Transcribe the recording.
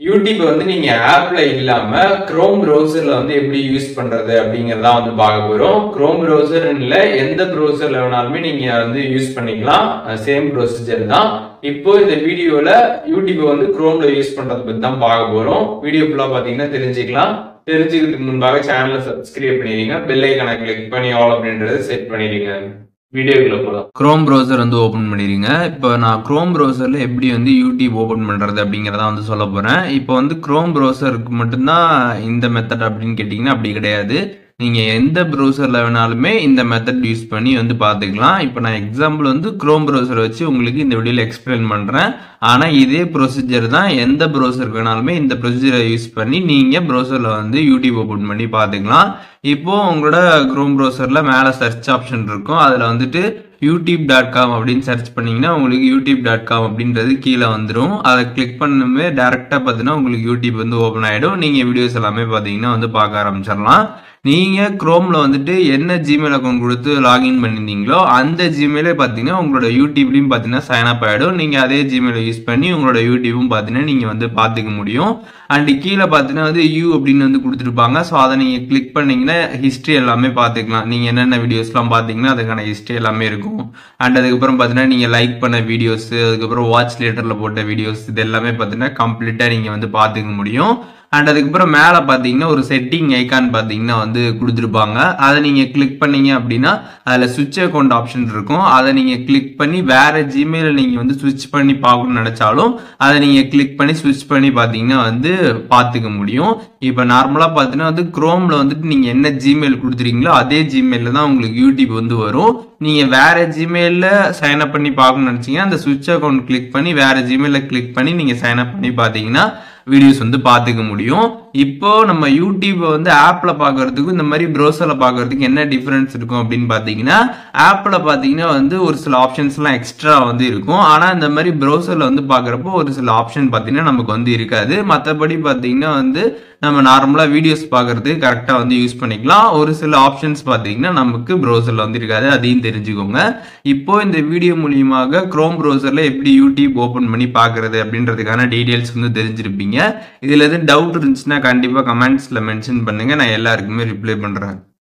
YouTube வந்து நீங்க ஆப்ல இல்லாம குரோம் ப்ரௌசர்ல வந்து எப்படி யூஸ் பண்றது அப்படிங்கறத வந்து பார்க்க போறோம். குரோம் ப்ரௌசர் இல்ல எந்த ப்ரௌசர்ல வேணாலுமே நீங்க வந்து யூஸ் பண்ணிக்கலாம். சேம் ப்ரொசீஜர் தான். இப்போ இந்த வீடியோல யூடியூப் வந்து குரோம்ல யூஸ் பண்றது பத்தி தான் பார்க்க போறோம். வீடியோ ஃபுல்லா பாத்தீங்கன்னா தெரிஞ்சுக்கலாம். தெரிஞ்சுக்கிறதுக்கு முன்பாக சேனலை சப்ஸ்கிரைப் பண்ணிடுங்க. பெல் ஐகானை கிளிக் பண்ணி ஆல் அப்படின்றத செட் பண்ணிடுங்க. வீடியோக்குள்ள போகலாம். குரோம் ப்ரௌசர் வந்து ஓபன் பண்ணிடுங்க. இப்போ நான் குரோம் ப்ரௌசர்ல எப்படி வந்து யூடியூப் ஓபன் பண்றது அப்படிங்கறத வந்து சொல்ல போறேன். இப்போ வந்து குரோம் ப்ரௌசருக்கு மட்டும்தான் இந்த மெத்தட் அப்படின்னு கேட்டீங்கன்னா அப்படி கிடையாது. நீங்க எந்த ப்ரௌசர்ல வேணாலுமே இந்த மெத்தட் யூஸ் பண்ணி வந்து பாத்துக்கலாம். இப்போ நான் எக்ஸாம்பிள் வந்து குரோம் ப்ரௌசர் வச்சு உங்களுக்கு இந்த வீடியோல எக்ஸ்பிளைன் பண்றேன். ஆனா இதே ப்ரொசீஜர் தான் எந்த ப்ரௌசருக்கு வேணாலுமே இந்த ப்ரொசீஜரை யூஸ் பண்ணி நீங்க ப்ரௌசர்ல வந்து யூடியூப் ஓபன் பண்ணி பாத்துக்கலாம். இப்போ உங்களோட குரோம் ப்ரௌசர்ல மேல சர்ச் ஆப்ஷன் இருக்கும். அதுல வந்துட்டு youtube.com அப்படின்னு சர்ச் பண்ணீங்கன்னா உங்களுக்கு youtube.com அப்படின்றது கீழே வந்துடும். அதை கிளிக் பண்ணுமே டைரக்டா பார்த்தீங்கன்னா உங்களுக்கு யூடியூப் வந்து ஓபன் ஆயிடும். நீங்க வீடியோஸ் எல்லாமே பார்த்தீங்கன்னா வந்து பார்க்க ஆரம்பிச்சிடலாம். நீங்க குரோம்ல வந்துட்டு என்ன ஜிமெயில் அக்கௌண்ட் கொடுத்து லாகின் பண்ணியிருந்தீங்களோ அந்த ஜிமெயிலே பார்த்தீங்கன்னா உங்களோட யூடியூப்லயும் பார்த்தீங்கன்னா சைன் அப் ஆயிடும். நீங்க அதே ஜிமெயிலை யூஸ் பண்ணி உங்களோட யூடியூபும் பார்த்தீங்கன்னா நீங்க வந்து பார்த்துக்க முடியும். அண்ட் கீழே பார்த்தீங்கன்னா வந்து யூ அப்படின்னு வந்து கொடுத்துருப்பாங்க. ஸோ அதை நீங்க கிளிக் பண்ணீங்கன்னா ஹிஸ்ட்ரி எல்லாமே பார்த்துக்கலாம். நீங்க என்னென்ன வீடியோஸ்லாம் பார்த்தீங்கன்னா அதுக்கான ஹிஸ்ட்ரி எல்லாமே இருக்கும். அண்ட் அதுக்கப்புறம் பார்த்தீங்கன்னா நீங்க லைக் பண்ண வீடியோஸ், அதுக்கப்புறம் வாட்ச் லேட்டர்ல போட்ட வீடியோஸ், இது எல்லாமே பார்த்தீங்கன்னா கம்ப்ளீட்டா நீங்க வந்து பார்த்துக்க முடியும். அண்ட் அதுக்கப்புறம் மேலே பார்த்தீங்கன்னா ஒரு செட்டிங் ஐக்கான் பார்த்தீங்கன்னா வந்து கொடுத்துருப்பாங்க. அதை நீங்கள் கிளிக் பண்ணீங்க அப்படின்னா அதில் சுவிட்ச் அக்கௌண்ட் ஆப்ஷன் இருக்கும். அதை நீங்கள் கிளிக் பண்ணி வேற ஜிமெயில நீங்கள் வந்து சுவிட்ச் பண்ணி பார்க்கணும்னு நினைச்சாலும் அதை நீங்கள் கிளிக் பண்ணி சுவிட்ச் பண்ணி பார்த்தீங்கன்னா வந்து பார்த்துக்க முடியும். இப்போ நார்மலாக பார்த்தீங்கன்னா வந்து குரோமில் வந்துட்டு நீங்கள் என்ன ஜிமெயில் கொடுத்துருக்கீங்களோ அதே ஜிமெயிலில் தான் உங்களுக்கு யூடியூப் வந்து வரும். நீங்கள் வேற ஜிமெயிலில் சைன் அப் பண்ணி பார்க்கணும்னு நினச்சிங்கன்னா அந்த சுவிட்ச் அக்கௌண்ட் கிளிக் பண்ணி வேற ஜிமெயிலில் கிளிக் பண்ணி நீங்கள் சைன் அப் பண்ணி பார்த்தீங்கன்னா வீடியோஸ் வந்து பார்த்துக்க முடியும். இப்போ நம்ம யூடியூப் வந்து ஆப்ல பார்க்கறதுக்கும் இந்த மாதிரி ப்ரௌசர்ல பார்க்கறதுக்கு என்ன டிஃபரன்ஸ் இருக்கும் அப்படின்னு பார்த்தீங்கன்னா ஆப்ல பார்த்தீங்கன்னா வந்து ஒரு சில ஆப்ஷன்ஸ்லாம் எக்ஸ்ட்ரா வந்து இருக்கும். ஆனால் இந்த மாதிரி ப்ரௌசர்ல வந்து பார்க்குறப்போ ஒரு சில ஆப்ஷன் பார்த்தீங்கன்னா நமக்கு வந்து இருக்காது. மற்றபடி பார்த்தீங்கன்னா வந்து நம்ம நார்மலாக வீடியோஸ் பார்க்கறதுக்கு கரெக்டாக வந்து யூஸ் பண்ணிக்கலாம். ஒரு சில ஆப்ஷன்ஸ் பார்த்தீங்கன்னா நமக்கு ப்ரௌசரில் வந்து இருக்காது. அதையும் தெரிஞ்சுக்கோங்க. இப்போ இந்த வீடியோ மூலியமாக குரோம் ப்ரௌசரில் எப்படி யூடியூப் ஓப்பன் பண்ணி பார்க்கறது அப்படின்றதுக்கான டீடைல்ஸ் வந்து தெரிஞ்சிருப்பீங்க. இதில் எதுவும் டவுட் இருந்துச்சுன்னா கண்டிப்பாக கமெண்ட்ஸில் மென்ஷன் பண்ணுங்க. நான் எல்லாருக்குமே ரிப்ளை பண்ணுறேன்.